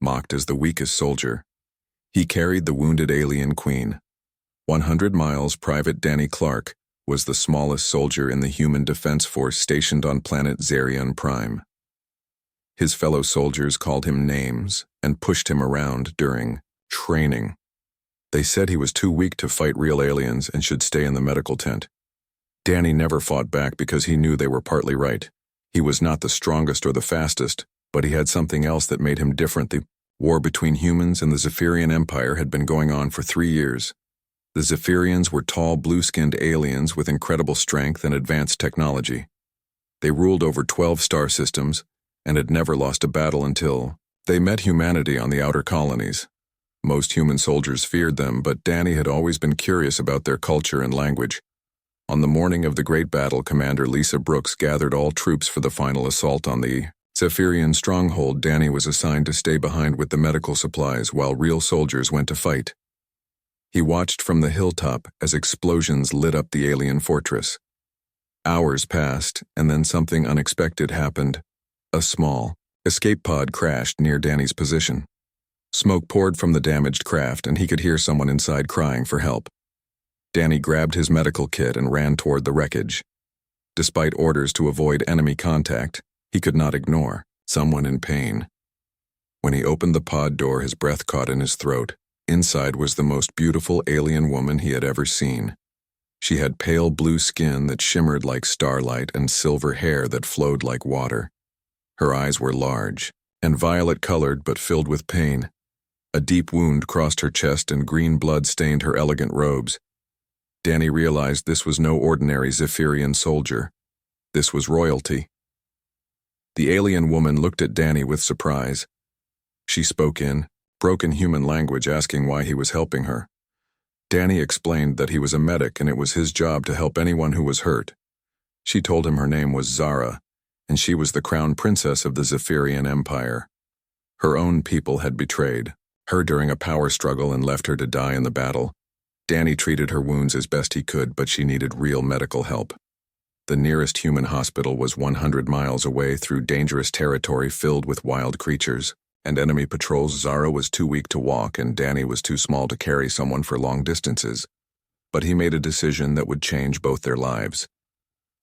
mocked as the weakest soldier. He carried the wounded alien queen. 100 Miles Private Danny Clark was the smallest soldier in the Human Defense Force stationed on planet Zarion Prime. His fellow soldiers called him names and pushed him around during training. They said he was too weak to fight real aliens and should stay in the medical tent. Danny never fought back because he knew they were partly right. He was not the strongest or the fastest, but he had something else that made him different. The war between humans and the Zephyrian Empire had been going on for 3 years. The Zephyrians were tall, blue-skinned aliens with incredible strength and advanced technology. They ruled over 12 star systems and had never lost a battle until they met humanity on the outer colonies. Most human soldiers feared them, but Danny had always been curious about their culture and language. On the morning of the Great Battle, Commander Lisa Brooks gathered all troops for the final assault on the Zephyrian stronghold. Danny was assigned to stay behind with the medical supplies while real soldiers went to fight. He watched from the hilltop as explosions lit up the alien fortress. Hours passed, and then something unexpected happened. A small escape pod crashed near Danny's position. Smoke poured from the damaged craft, and he could hear someone inside crying for help. Danny grabbed his medical kit and ran toward the wreckage. Despite orders to avoid enemy contact, he could not ignore someone in pain. When he opened the pod door, his breath caught in his throat. Inside was the most beautiful alien woman he had ever seen. She had pale blue skin that shimmered like starlight and silver hair that flowed like water. Her eyes were large and violet-colored but filled with pain. A deep wound crossed her chest and green blood stained her elegant robes. Danny realized this was no ordinary Zephyrian soldier. This was royalty. The alien woman looked at Danny with surprise. She spoke in broken human language, asking why he was helping her. Danny explained that he was a medic and it was his job to help anyone who was hurt. She told him her name was Zara, and she was the crown princess of the Zephyrian Empire. Her own people had betrayed her during a power struggle and left her to die in the battle. Danny treated her wounds as best he could, but she needed real medical help. The nearest human hospital was 100 miles away through dangerous territory filled with wild creatures and enemy patrols. Zara was too weak to walk, and Danny was too small to carry someone for long distances. But he made a decision that would change both their lives.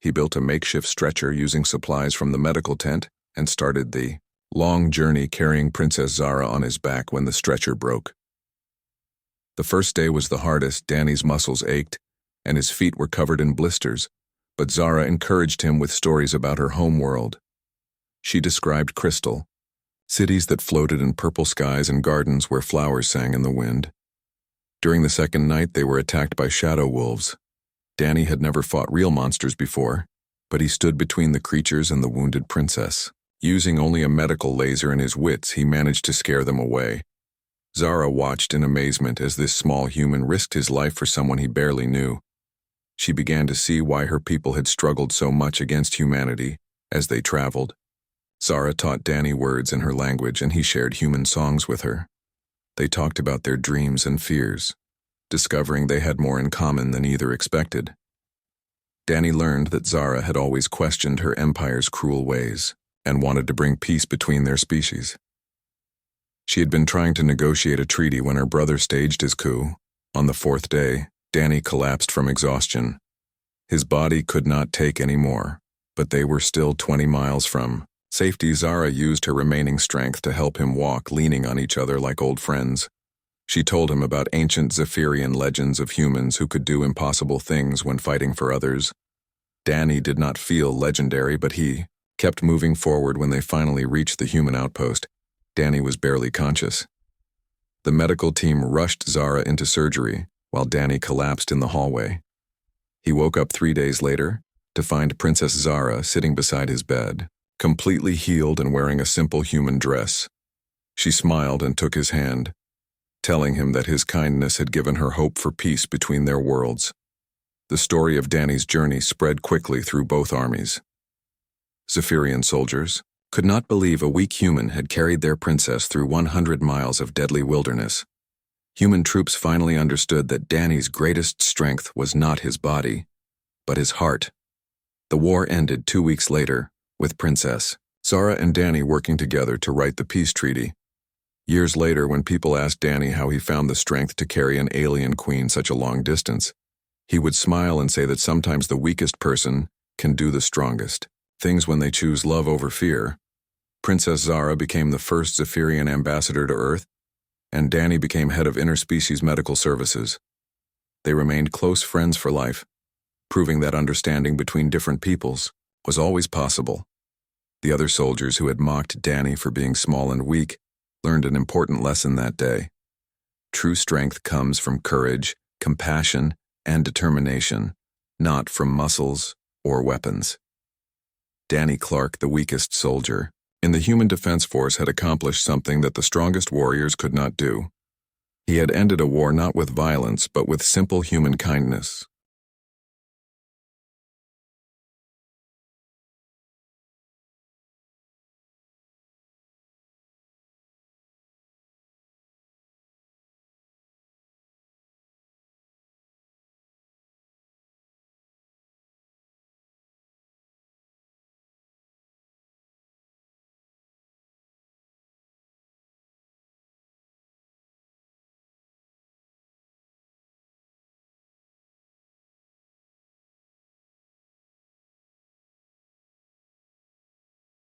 He built a makeshift stretcher using supplies from the medical tent and started the long journey carrying Princess Zara on his back when the stretcher broke. The first day was the hardest. Danny's muscles ached, and his feet were covered in blisters, but Zara encouraged him with stories about her home world. She described Crystal, cities that floated in purple skies and gardens where flowers sang in the wind. During the second night, they were attacked by shadow wolves. Danny had never fought real monsters before, but he stood between the creatures and the wounded princess. Using only a medical laser and his wits, he managed to scare them away. Zara watched in amazement as this small human risked his life for someone he barely knew. She began to see why her people had struggled so much against humanity as they traveled. Zara taught Danny words in her language, and he shared human songs with her. They talked about their dreams and fears, discovering they had more in common than either expected. Danny learned that Zara had always questioned her empire's cruel ways and wanted to bring peace between their species. She had been trying to negotiate a treaty when her brother staged his coup. On the fourth day, Danny collapsed from exhaustion. His body could not take any more, but they were still 20 miles from safety. Zara used her remaining strength to help him walk, leaning on each other like old friends. She told him about ancient Zephyrian legends of humans who could do impossible things when fighting for others. Danny did not feel legendary, but he kept moving forward. When they finally reached the human outpost, Danny was barely conscious. The medical team rushed Zara into surgery, while Danny collapsed in the hallway. He woke up 3 days later to find Princess Zara sitting beside his bed, completely healed and wearing a simple human dress. She smiled and took his hand, telling him that his kindness had given her hope for peace between their worlds. The story of Danny's journey spread quickly through both armies. Zephyrian soldiers could not believe a weak human had carried their princess through 100 miles of deadly wilderness. Human troops finally understood that Danny's greatest strength was not his body, but his heart. The war ended 2 weeks later, with Princess Zara and Danny working together to write the peace treaty. Years later, when people asked Danny how he found the strength to carry an alien queen such a long distance, he would smile and say that sometimes the weakest person can do the strongest things when they choose love over fear. Princess Zara became the first Zephyrian ambassador to Earth, and Danny became head of interspecies medical services. They remained close friends for life, proving that understanding between different peoples was always possible. The other soldiers who had mocked Danny for being small and weak learned an important lesson that day. True strength comes from courage, compassion, and determination, not from muscles or weapons. Danny Clark, the weakest soldier in the Human Defense Force, had accomplished something that the strongest warriors could not do. He had ended a war not with violence, but with simple human kindness.